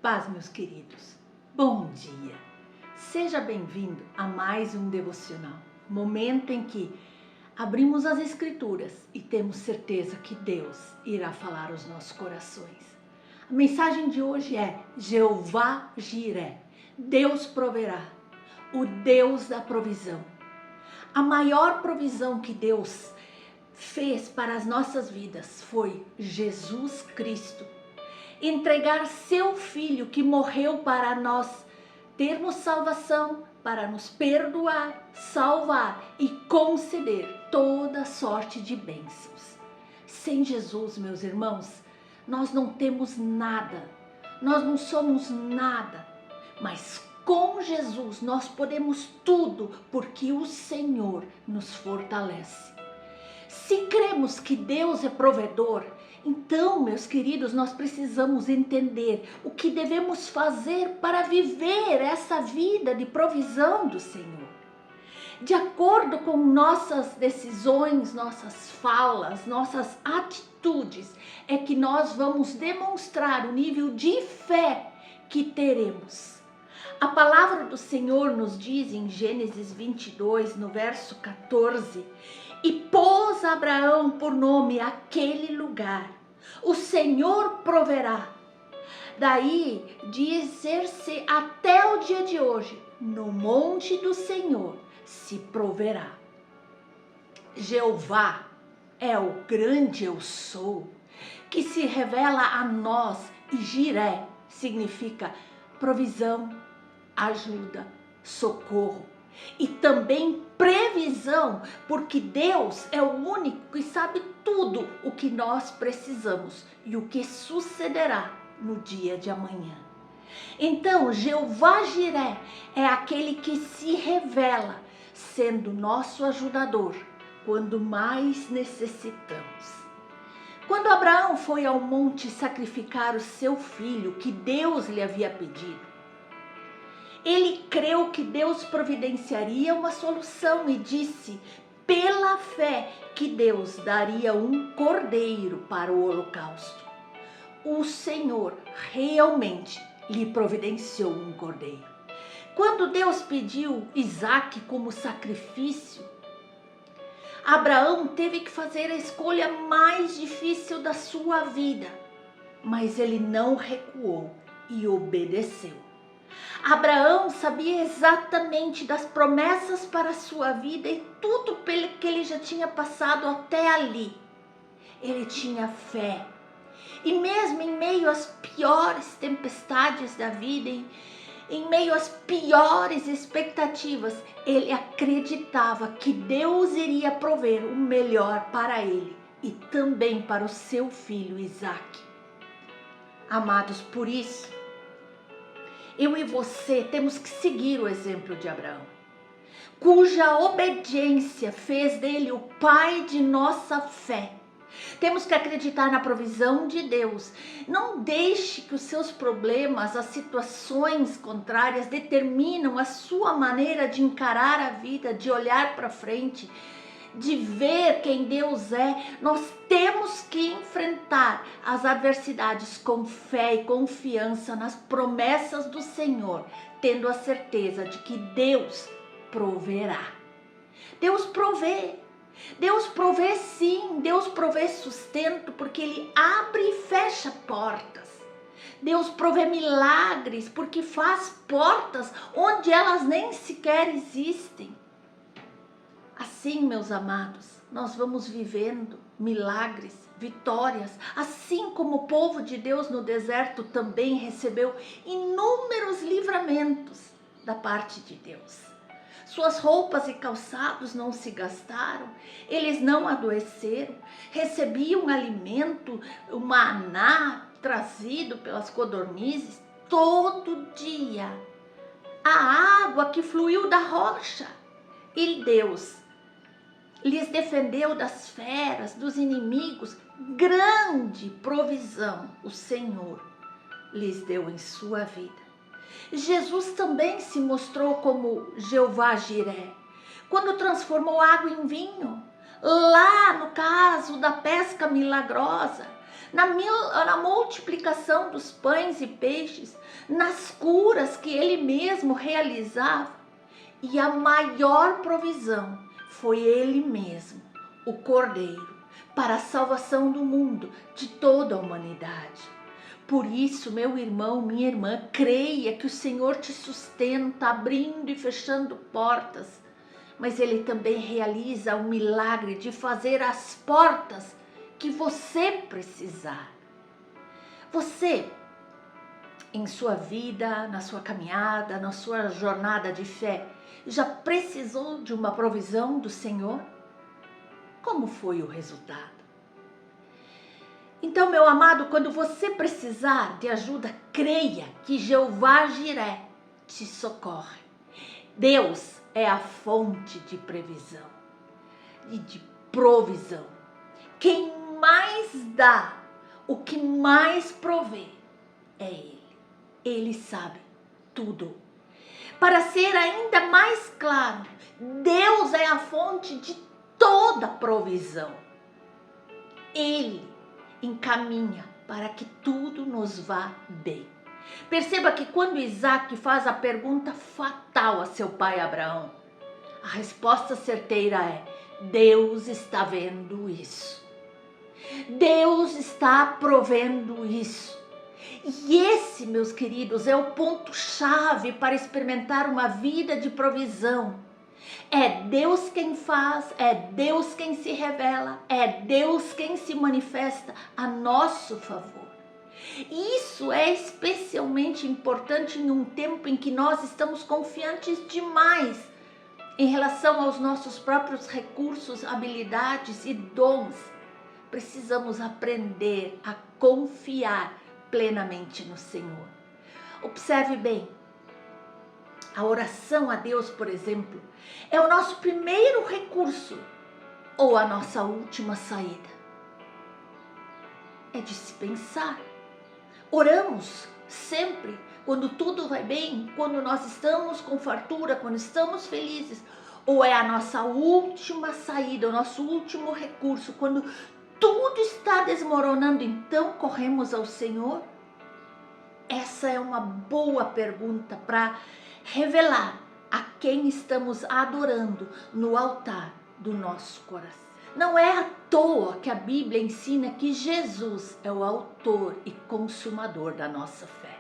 Paz, meus queridos. Bom dia. Seja bem-vindo a mais um devocional. Momento em que abrimos as escrituras e temos certeza que Deus irá falar aos nossos corações. A mensagem de hoje é Jeová Jiré. Deus proverá. O Deus da provisão. A maior provisão que Deus fez para as nossas vidas foi Jesus Cristo. Entregar seu Filho que morreu para nós termos salvação, para nos perdoar, salvar e conceder toda sorte de bênçãos. Sem Jesus, meus irmãos, nós não temos nada, nós não somos nada, mas com Jesus nós podemos tudo, porque o Senhor nos fortalece. Se cremos que Deus é provedor, então, meus queridos, nós precisamos entender o que devemos fazer para viver essa vida de provisão do Senhor. De acordo com nossas decisões, nossas falas, nossas atitudes, é que nós vamos demonstrar o nível de fé que teremos. A palavra do Senhor nos diz em Gênesis 22, no verso 14, e pôs Abraão por nome aquele lugar. O Senhor proverá. Daí dizer-se até o dia de hoje, no monte do Senhor se proverá. Jeová é o grande eu sou, que se revela a nós, e Jiré significa provisão, ajuda, socorro e também previsão, porque Deus é o único que sabe tudo o que nós precisamos e o que sucederá no dia de amanhã. Então, Jeová Jiré é aquele que se revela, sendo nosso ajudador quando mais necessitamos. Quando Abraão foi ao monte sacrificar o seu filho que Deus lhe havia pedido, ele creu que Deus providenciaria uma solução e disse, pela fé, que Deus daria um cordeiro para o holocausto. O Senhor realmente lhe providenciou um cordeiro. Quando Deus pediu Isaque como sacrifício, Abraão teve que fazer a escolha mais difícil da sua vida, mas ele não recuou e obedeceu. Abraão sabia exatamente das promessas para a sua vida e tudo pelo que ele já tinha passado até ali. Ele tinha fé. E mesmo em meio às piores tempestades da vida, em meio às piores expectativas, ele acreditava que Deus iria prover o melhor para ele e também para o seu filho Isaque. Amados, por isso, eu e você temos que seguir o exemplo de Abraão, cuja obediência fez dele o pai de nossa fé. Temos que acreditar na provisão de Deus. Não deixe que os seus problemas, as situações contrárias determinam a sua maneira de encarar a vida, de olhar para frente, de ver quem Deus é. Nós temos que enfrentar as adversidades com fé e confiança nas promessas do Senhor, tendo a certeza de que Deus proverá. Deus provê. Deus provê sim, Deus provê sustento, porque Ele abre e fecha portas. Deus provê milagres, porque faz portas onde elas nem sequer existem. Assim, meus amados, nós vamos vivendo milagres, vitórias, assim como o povo de Deus no deserto também recebeu inúmeros livramentos da parte de Deus. Suas roupas e calçados não se gastaram, eles não adoeceram, recebiam alimento, o maná trazido pelas codornizes todo dia, a água que fluiu da rocha, e Deus lhes defendeu das feras, dos inimigos. Grande provisão o Senhor lhes deu em sua vida. Jesus também se mostrou como Jeová Jiré, quando transformou água em vinho, lá no caso da pesca milagrosa, na multiplicação dos pães e peixes, nas curas que ele mesmo realizava. E a maior provisão foi ele mesmo, o Cordeiro, para a salvação do mundo, de toda a humanidade. Por isso, meu irmão, minha irmã, creia que o Senhor te sustenta, abrindo e fechando portas, mas Ele também realiza o milagre de fazer as portas que você precisar. Você, em sua vida, na sua caminhada, na sua jornada de fé, já precisou de uma provisão do Senhor? Como foi o resultado? Então, meu amado, quando você precisar de ajuda, creia que Jeová Jiré te socorre. Deus é a fonte de previsão e de provisão. Quem mais dá, o que mais provê, é Ele. Ele sabe tudo. Para ser ainda mais claro, Deus é a fonte de toda provisão. Ele encaminha para que tudo nos vá bem. Perceba que quando Isaac faz a pergunta fatal a seu pai Abraão, a resposta certeira é: Deus está vendo isso. Deus está provendo isso. E esse, meus queridos, é o ponto-chave para experimentar uma vida de provisão. É Deus quem faz, é Deus quem se revela, é Deus quem se manifesta a nosso favor. Isso é especialmente importante em um tempo em que nós estamos confiantes demais em relação aos nossos próprios recursos, habilidades e dons. Precisamos aprender a confiar plenamente no Senhor. Observe bem, a oração a Deus, por exemplo, é o nosso primeiro recurso ou a nossa última saída. É de se pensar. Oramos sempre quando tudo vai bem, quando nós estamos com fartura, quando estamos felizes, ou é a nossa última saída, o nosso último recurso, quando tudo está desmoronando, então corremos ao Senhor? Essa é uma boa pergunta para revelar a quem estamos adorando no altar do nosso coração. Não é à toa que a Bíblia ensina que Jesus é o autor e consumador da nossa fé.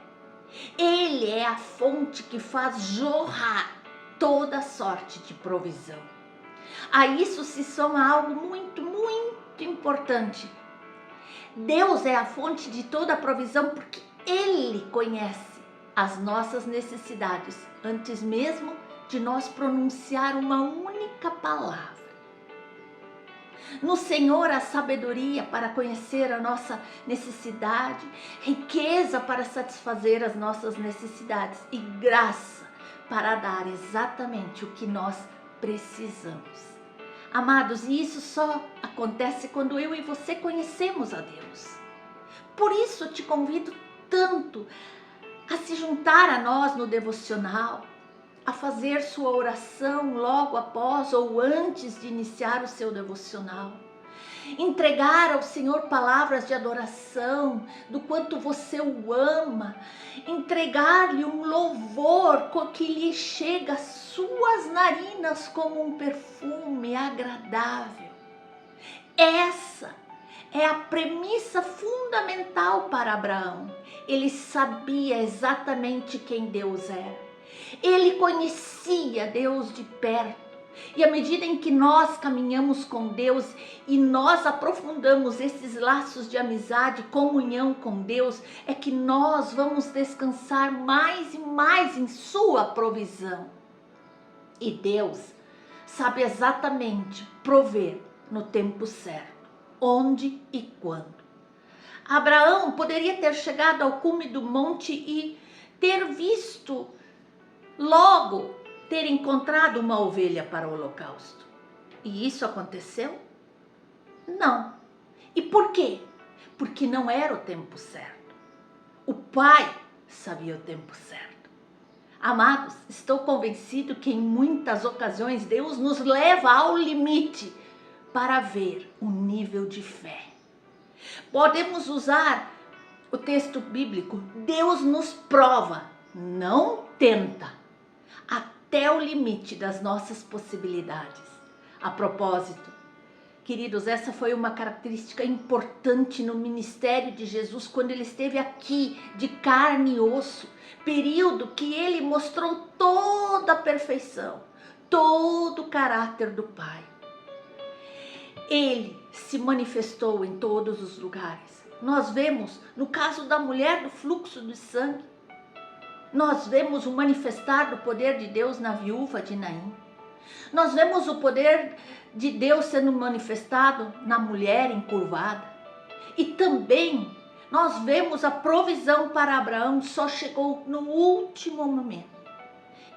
Ele é a fonte que faz jorrar toda sorte de provisão. A isso se soma algo muito, muito importante. Deus é a fonte de toda a provisão porque Ele conhece as nossas necessidades antes mesmo de nós pronunciar uma única palavra. No Senhor há sabedoria para conhecer a nossa necessidade, riqueza para satisfazer as nossas necessidades e graça para dar exatamente o que nós precisamos. Amados, e isso só acontece quando eu e você conhecemos a Deus. Por isso eu te convido tanto a se juntar a nós no devocional, a fazer sua oração logo após ou antes de iniciar o seu devocional. Entregar ao Senhor palavras de adoração, do quanto você o ama. Entregar-lhe um louvor que lhe chega às suas narinas como um perfume agradável. Essa é a premissa fundamental para Abraão. Ele sabia exatamente quem Deus era. Ele conhecia Deus de perto. E à medida em que nós caminhamos com Deus e nós aprofundamos esses laços de amizade, comunhão com Deus, é que nós vamos descansar mais e mais em sua provisão. E Deus sabe exatamente prover no tempo certo, onde e quando. Abraão poderia ter chegado ao cume do monte e ter visto logo ter encontrado uma ovelha para o holocausto. E isso aconteceu? Não. E por quê? Porque não era o tempo certo. O Pai sabia o tempo certo. Amados, estou convencido que em muitas ocasiões Deus nos leva ao limite para ver o nível de fé. Podemos usar o texto bíblico: Deus nos prova, não tenta, até o limite das nossas possibilidades. A propósito, queridos, essa foi uma característica importante no ministério de Jesus quando ele esteve aqui de carne e osso, período que ele mostrou toda a perfeição, todo o caráter do Pai. Ele se manifestou em todos os lugares. Nós vemos no caso da mulher do fluxo de sangue, nós vemos o manifestar do poder de Deus na viúva de Naim. Nós vemos o poder de Deus sendo manifestado na mulher encurvada. E também nós vemos a provisão para Abraão, só chegou no último momento.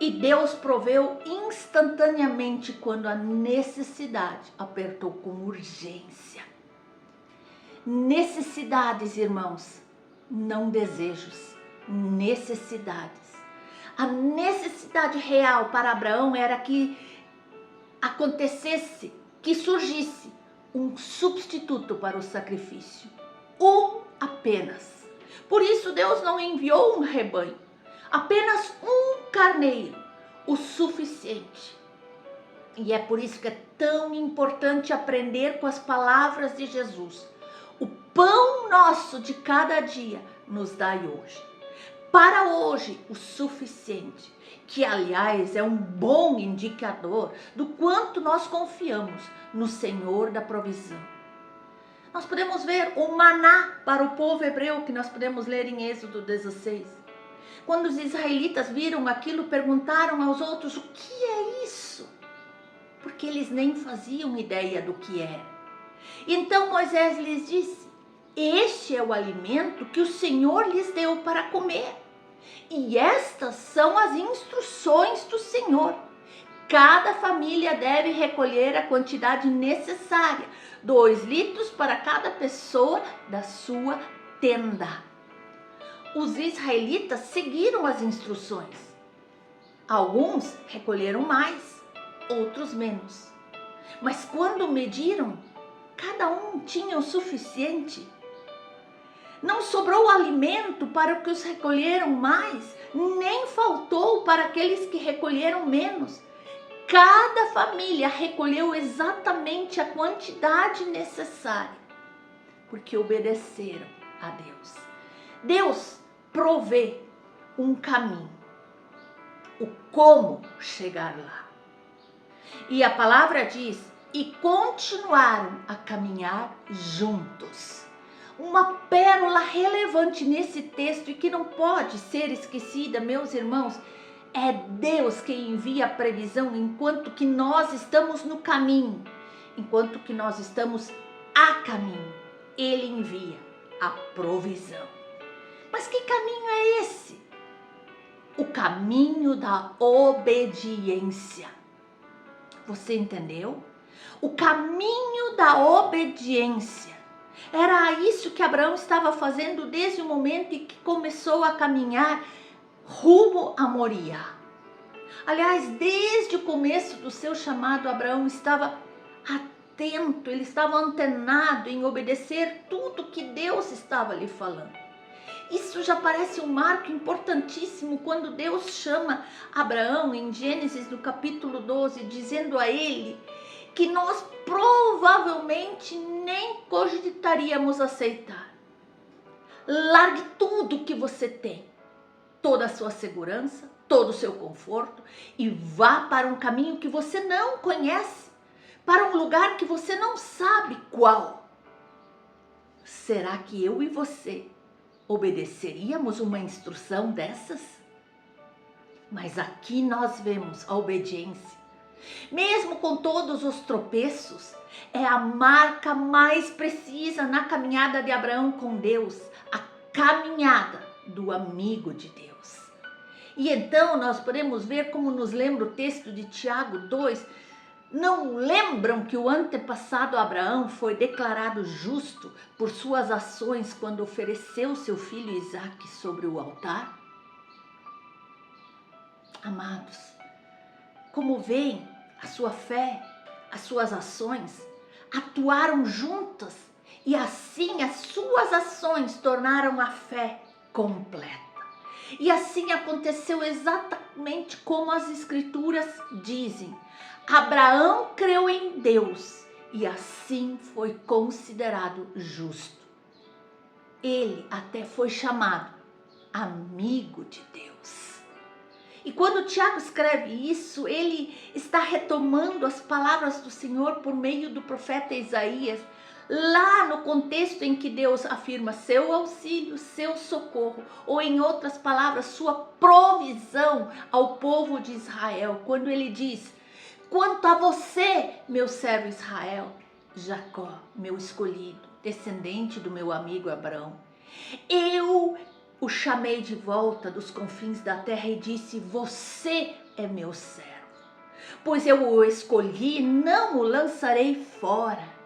E Deus proveu instantaneamente quando a necessidade apertou com urgência. Necessidades, irmãos, não desejos, necessidades. A necessidade real para Abraão era que acontecesse, que surgisse um substituto para o sacrifício. Apenas. Por isso Deus não enviou um rebanho, apenas um carneiro, o suficiente. E é por isso que é tão importante aprender com as palavras de Jesus. O pão nosso de cada dia nos dai hoje. Para hoje, o suficiente, que aliás é um bom indicador do quanto nós confiamos no Senhor da provisão. Nós podemos ver o maná para o povo hebreu, que nós podemos ler em Êxodo 16. Quando os israelitas viram aquilo, perguntaram aos outros: o que é isso? Porque eles nem faziam ideia do que era. Então Moisés lhes disse: este é o alimento que o Senhor lhes deu para comer. E estas são as instruções do Senhor. Cada família deve recolher a quantidade necessária, 2 litros para cada pessoa da sua tenda. Os israelitas seguiram as instruções. Alguns recolheram mais, outros menos. Mas quando mediram, cada um tinha o suficiente. Não sobrou alimento para os que recolheram mais, nem faltou para aqueles que recolheram menos. Cada família recolheu exatamente a quantidade necessária, porque obedeceram a Deus. Deus provê um caminho, o como chegar lá. E a palavra diz: e continuaram a caminhar juntos. Uma pérola relevante nesse texto e que não pode ser esquecida, meus irmãos, é Deus quem envia a previsão enquanto que nós estamos no caminho, enquanto que nós estamos a caminho. Ele envia a provisão. Mas que caminho é esse? O caminho da obediência. Você entendeu? O caminho da obediência. Era isso que Abraão estava fazendo desde o momento em que começou a caminhar rumo a Moriá. Aliás, desde o começo do seu chamado, Abraão estava atento, ele estava antenado em obedecer tudo que Deus estava lhe falando. Isso já parece um marco importantíssimo quando Deus chama Abraão em Gênesis no capítulo 12, dizendo a ele que nós provavelmente nem cogitaríamos aceitar. Largue tudo que você tem, toda a sua segurança, todo o seu conforto, e vá para um caminho que você não conhece, para um lugar que você não sabe qual. Será que eu e você obedeceríamos uma instrução dessas? Mas aqui nós vemos a obediência. Mesmo com todos os tropeços, é a marca mais precisa na caminhada de Abraão com Deus, a caminhada do amigo de Deus. E então nós podemos ver como nos lembra o texto de Tiago 2, não lembram que o antepassado Abraão foi declarado justo por suas ações quando ofereceu seu filho Isaque sobre o altar? Amados, como veem, a sua fé, as suas ações atuaram juntas E assim as suas ações tornaram a fé completa. E assim aconteceu exatamente como as Escrituras dizem. Abraão creu em Deus e assim foi considerado justo. Ele até foi chamado amigo de Deus. E quando Tiago escreve isso, ele está retomando as palavras do Senhor por meio do profeta Isaías, lá no contexto em que Deus afirma seu auxílio, seu socorro, ou em outras palavras, sua provisão ao povo de Israel, quando ele diz: quanto a você, meu servo Israel, Jacó, meu escolhido, descendente do meu amigo Abraão, eu o chamei de volta dos confins da terra e disse: você é meu servo, pois eu o escolhi, não o lançarei fora.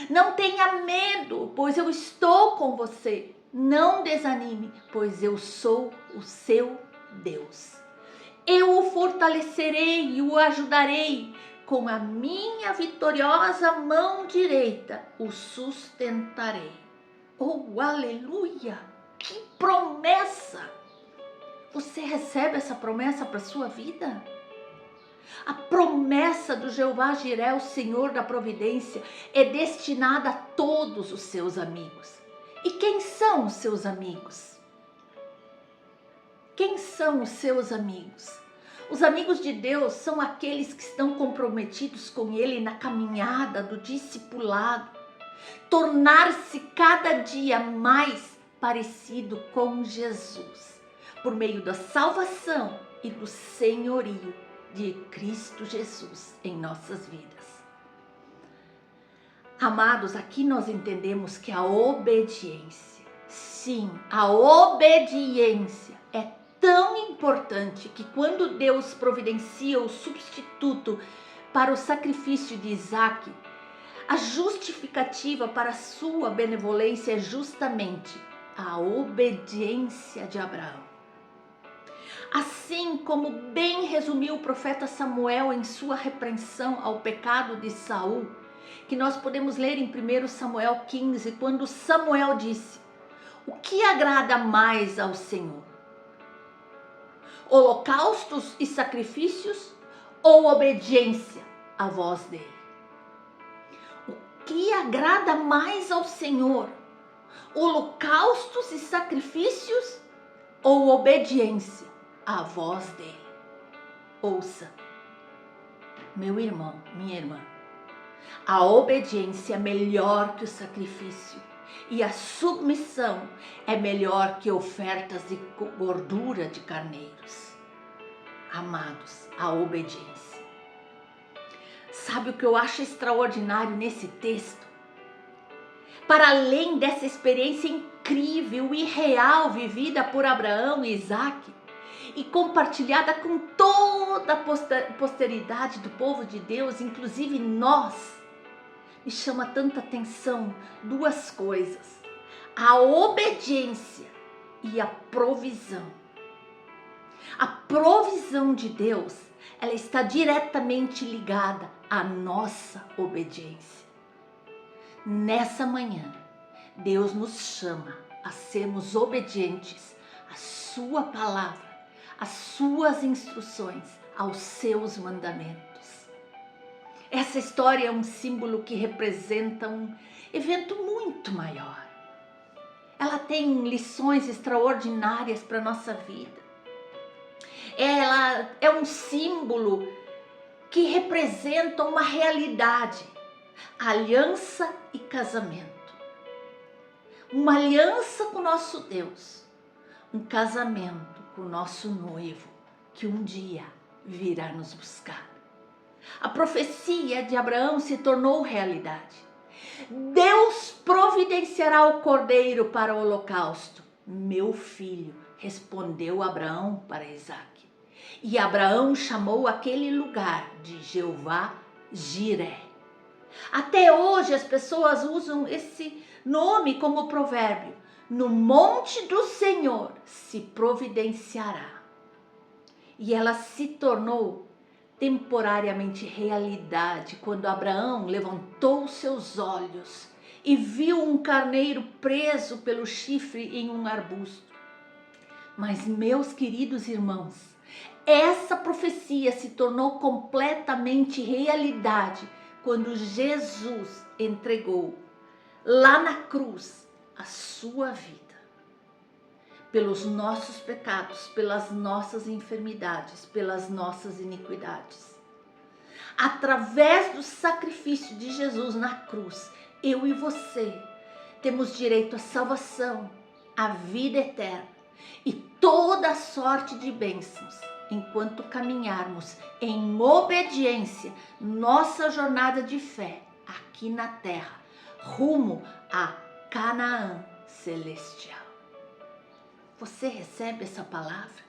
Não tenha medo, pois eu estou com você. Não desanime, pois eu sou o seu Deus. Eu o fortalecerei e o ajudarei. Com a minha vitoriosa mão direita o sustentarei. Oh, aleluia! Que promessa! Você recebe essa promessa para a sua vida? A promessa do Jeová Jiré, o Senhor da providência, é destinada a todos os seus amigos. E quem são os seus amigos? Quem são os seus amigos? Os amigos de Deus são aqueles que estão comprometidos com Ele na caminhada do discipulado, tornar-se cada dia mais parecido com Jesus, por meio da salvação e do senhorio de Cristo Jesus em nossas vidas. Amados, aqui nós entendemos que a obediência, sim, a obediência é tão importante que quando Deus providencia o substituto para o sacrifício de Isaque, a justificativa para a sua benevolência é justamente a obediência de Abraão. Assim como bem resumiu o profeta Samuel em sua repreensão ao pecado de Saul, que nós podemos ler em 1 Samuel 15, quando Samuel disse: o que agrada mais ao Senhor? Holocaustos e sacrifícios ou obediência à voz dele? O que agrada mais ao Senhor? Holocaustos e sacrifícios ou obediência à voz dele? Ouça, meu irmão, minha irmã, a obediência é melhor que o sacrifício e a submissão é melhor que ofertas de gordura de carneiros. Amados, a obediência. Sabe o que eu acho extraordinário nesse texto? Para além dessa experiência incrível e real vivida por Abraão e Isaque e compartilhada com toda a posteridade do povo de Deus, inclusive nós, me chama tanta atenção duas coisas: a obediência e a provisão. A provisão de Deus, ela está diretamente ligada à nossa obediência. Nessa manhã, Deus nos chama a sermos obedientes à sua palavra, às suas instruções, aos seus mandamentos. Essa história é um símbolo que representa um evento muito maior. Ela tem lições extraordinárias para a nossa vida. Ela é um símbolo que representa uma realidade, aliança e casamento. Uma aliança com o nosso Deus, um casamento com o nosso noivo, que um dia virá nos buscar. A profecia de Abraão se tornou realidade. Deus providenciará o cordeiro para o holocausto. Meu filho, respondeu Abraão para Isaque. E Abraão chamou aquele lugar de Jeová Jiré. Até hoje as pessoas usam esse nome como provérbio: no monte do Senhor se providenciará. E ela se tornou temporariamente realidade quando Abraão levantou seus olhos e viu um carneiro preso pelo chifre em um arbusto. Mas, meus queridos irmãos, essa profecia se tornou completamente realidade quando Jesus entregou lá na cruz a sua vida. Pelos nossos pecados, pelas nossas enfermidades, pelas nossas iniquidades. Através do sacrifício de Jesus na cruz, eu e você temos direito à salvação, à vida eterna e toda sorte de bênçãos, enquanto caminharmos em obediência nossa jornada de fé aqui na terra, rumo a Canaã celestial. Você recebe essa palavra?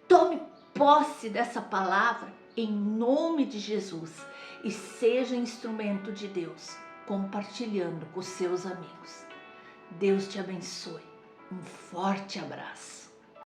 Tome posse dessa palavra em nome de Jesus e seja instrumento de Deus, compartilhando com seus amigos. Deus te abençoe. Um forte abraço.